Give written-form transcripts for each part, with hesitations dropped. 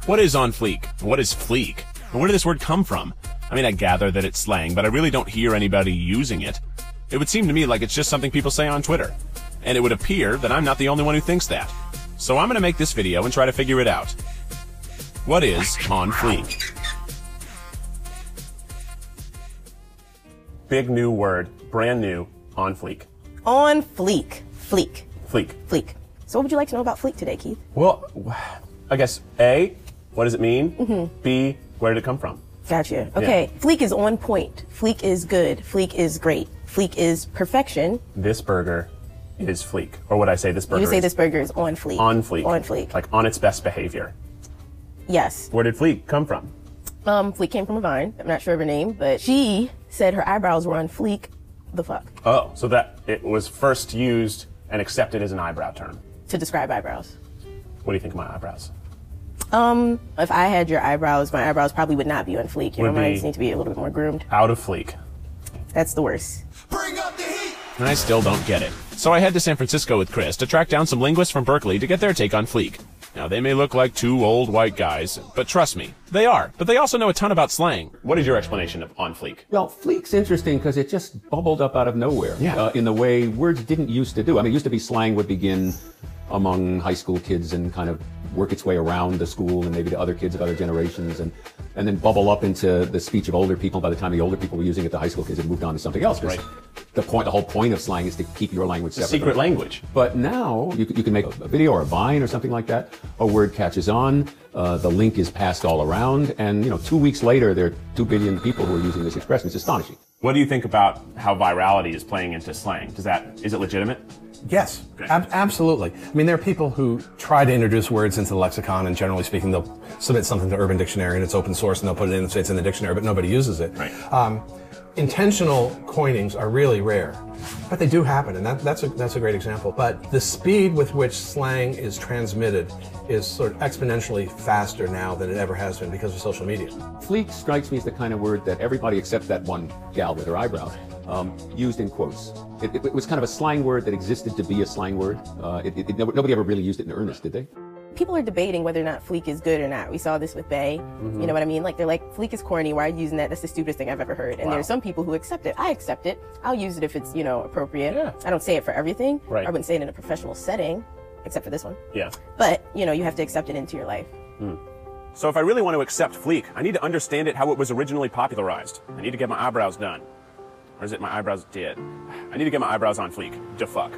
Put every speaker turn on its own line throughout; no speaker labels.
What is on fleek? What is fleek? And where did this word come from? I mean, I gather that it's slang, but I really don't hear anybody using it. It would seem to me like it's just something people say on Twitter. And it would appear that I'm not the only one who thinks that. So I'm gonna make this video and try to figure it out. What is on fleek? Big new word, brand new, on fleek.
On fleek. Fleek.
Fleek.
Fleek. So what would you like to know about fleek today, Keith?
Well, I guess A, what does it mean? B, where did it come from?
Gotcha. Okay. Yeah. Fleek is on point. Fleek is good. Fleek is great. Fleek is perfection.
This burger is fleek. Or would I say this burger
You would say this burger is on fleek.
On fleek.
On fleek.
Like on its best behavior.
Yes.
Where did fleek come from?
Fleek came from a Vine. I'm not sure of her name, but she said her eyebrows were on fleek. The fuck?
Oh, so that it was first used and accepted as an eyebrow term.
To describe eyebrows.
What do you think of my eyebrows?
If I had your eyebrows, my eyebrows probably would not be on fleek. You know, mine just need to be a little bit more groomed.
Out of fleek.
That's the worst.
Bring up the heat!
And I still don't get it. So I head to San Francisco with Chris to track down some linguists from Berkeley to get their take on fleek. Now, they may look like two old white guys, but trust me, they are. But they also know a ton about slang. What is your explanation of on fleek?
Well, fleek's interesting because it just bubbled up out of nowhere.
Yeah.
In the way words didn't used to do. I mean, it used to be slang would begin among high school kids and kind of work its way around the school and maybe to other kids of other generations and then bubble up into the speech of older people. By the time the older people were using it, the high school kids had moved on to something else.
Right.
The whole point of slang is to keep your language separate.
Secret language.
But now you can make a video or a Vine or something like that. A word catches on, the link is passed all around, and 2 weeks later there are 2 billion people who are using this expression. It's astonishing.
What do you think about how virality is playing into slang? Is it legitimate?
Yes,
Okay.
absolutely. I mean, there are people who try to introduce words into the lexicon, and generally speaking, they'll submit something to Urban Dictionary, and it's open source, and they'll put it in and say it's in the dictionary, but nobody uses it.
Right.
Intentional coinings are really rare, but they do happen, and that's a great example. But the speed with which slang is transmitted is sort of exponentially faster now than it ever has been because of social media.
Fleek strikes me as the kind of word that everybody except that one gal with her eyebrows used in quotes. It was kind of a slang word that existed to be a slang word. Nobody ever really used it in earnest, did they?
People are debating whether or not fleek is good or not. We saw this with Bay. You know what I mean? Like, they're like, fleek is corny. Why are you using that? That's the stupidest thing I've ever heard. And there are some people who accept it. I accept it. I'll use it if it's, appropriate.
Yeah.
I don't say it for everything.
Right.
I wouldn't say it in a professional setting, except for this one.
Yeah.
But, you have to accept it into your life.
So if I really want to accept fleek, I need to understand it how it was originally popularized. I need to get my eyebrows done. Or is it my eyebrows did? I need to get my eyebrows on fleek. Da fuck.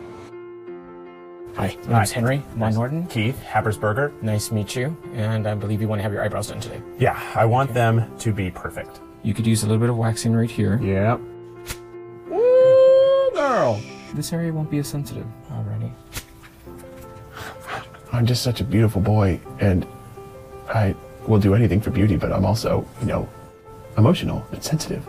Hi, my name's Henry Von Norton.
Keith, Happer's Burger.
Nice to meet you, and I believe you want to have your eyebrows done today.
Yeah, I want them to be perfect.
You could use a little bit of waxing right here.
Yep. Ooh, girl.
This area won't be as sensitive already.
I'm just such a beautiful boy, and I will do anything for beauty, but I'm also, emotional and sensitive.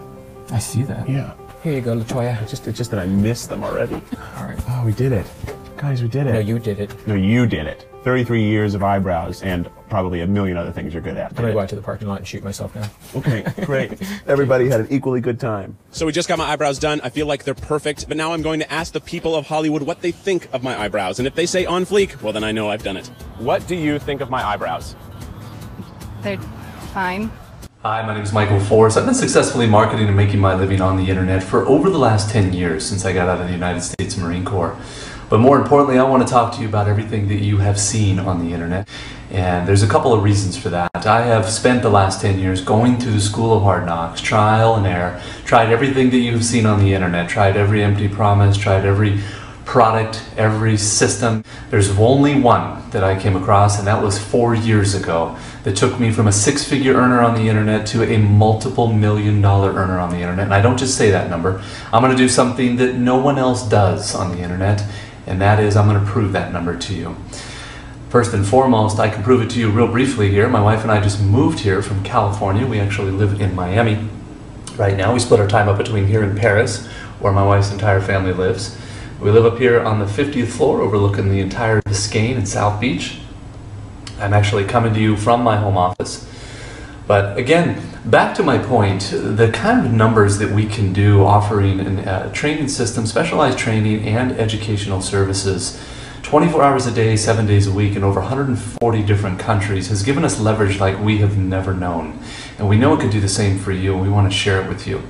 I see that.
Yeah.
Here you go, LaToya.
It's just that I miss them already.
All right.
Oh, we did it. Guys, we did it.
No, you did it.
No, you did it. 33 years of eyebrows and probably a million other things you're good at.
I'm gonna go out to the parking lot and shoot myself now.
Okay, great.
Everybody had an equally good time.
So we just got my eyebrows done. I feel like they're perfect, but now I'm going to ask the people of Hollywood what they think of my eyebrows. And if they say on fleek, well, then I know I've done it. What do you think of my eyebrows?
They're fine.
Hi, my name is Michael Forrest. I've been successfully marketing and making my living on the internet for over the last 10 years since I got out of the United States Marine Corps. But more importantly, I want to talk to you about everything that you have seen on the internet. And there's a couple of reasons for that. I have spent the last 10 years going through the school of hard knocks, trial and error, tried everything that you've seen on the internet, tried every empty promise, tried every product, every system. There's only one that I came across, and that was 4 years ago, that took me from a six-figure earner on the internet to a multiple million-dollar earner on the internet. And I don't just say that number. I'm going to do something that no one else does on the internet, and that is I'm going to prove that number to you. First and foremost, I can prove it to you real briefly here. My wife and I just moved here from California. We actually live in Miami right now. We split our time up between here and Paris, where my wife's entire family lives. We live up here on the 50th floor overlooking the entire Biscayne and South Beach. I'm actually coming to you from my home office. But again, back to my point, the kind of numbers that we can do offering a training system, specialized training and educational services 24 hours a day, 7 days a week, in over 140 different countries has given us leverage like we have never known. And we know it could do the same for you, and we want to share it with you.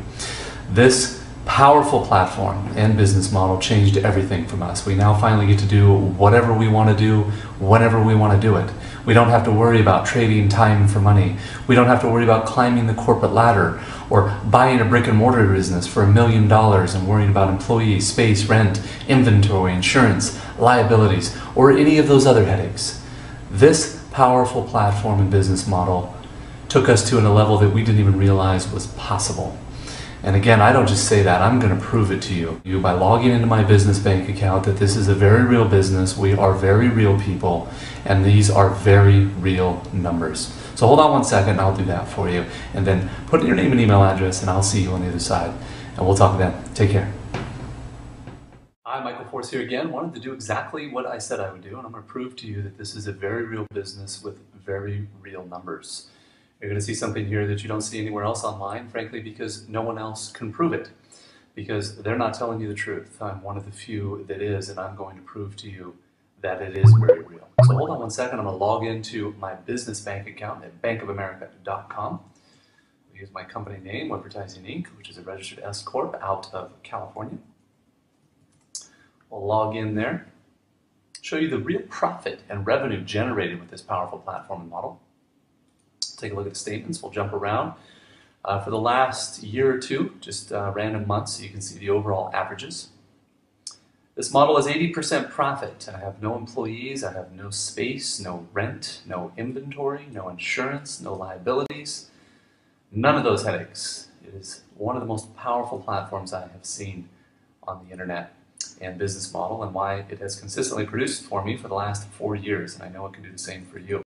This powerful platform and business model changed everything from us. We now finally get to do whatever we want to do, whenever we want to do it. We don't have to worry about trading time for money. We don't have to worry about climbing the corporate ladder or buying a brick and mortar business for $1 million and worrying about employees, space, rent, inventory, insurance, liabilities, or any of those other headaches. This powerful platform and business model took us to a level that we didn't even realize was possible. And again, I don't just say that, I'm going to prove it to you by logging into my business bank account that this is a very real business, we are very real people, and these are very real numbers. So hold on one second, I'll do that for you, and then put in your name and email address, and I'll see you on the other side, and we'll talk then. Take care. Hi, Michael Force here again. Wanted to do exactly what I said I would do, and I'm going to prove to you that this is a very real business with very real numbers. You're going to see something here that you don't see anywhere else online, frankly, because no one else can prove it. Because they're not telling you the truth. I'm one of the few that is, and I'm going to prove to you that it is very real. So hold on one second. I'm going to log into my business bank account at bankofamerica.com. Use my company name, Advertising Inc., which is a registered S Corp out of California. We'll log in there. Show you the real profit and revenue generated with this powerful platform and model. Take a look at the statements. We'll jump around. For the last year or two, just random months, so you can see the overall averages. This model is 80% profit. I have no employees, I have no space, no rent, no inventory, no insurance, no liabilities. None of those headaches. It is one of the most powerful platforms I have seen on the internet and business model, and why it has consistently produced for me for the last 4 years, and I know it can do the same for you.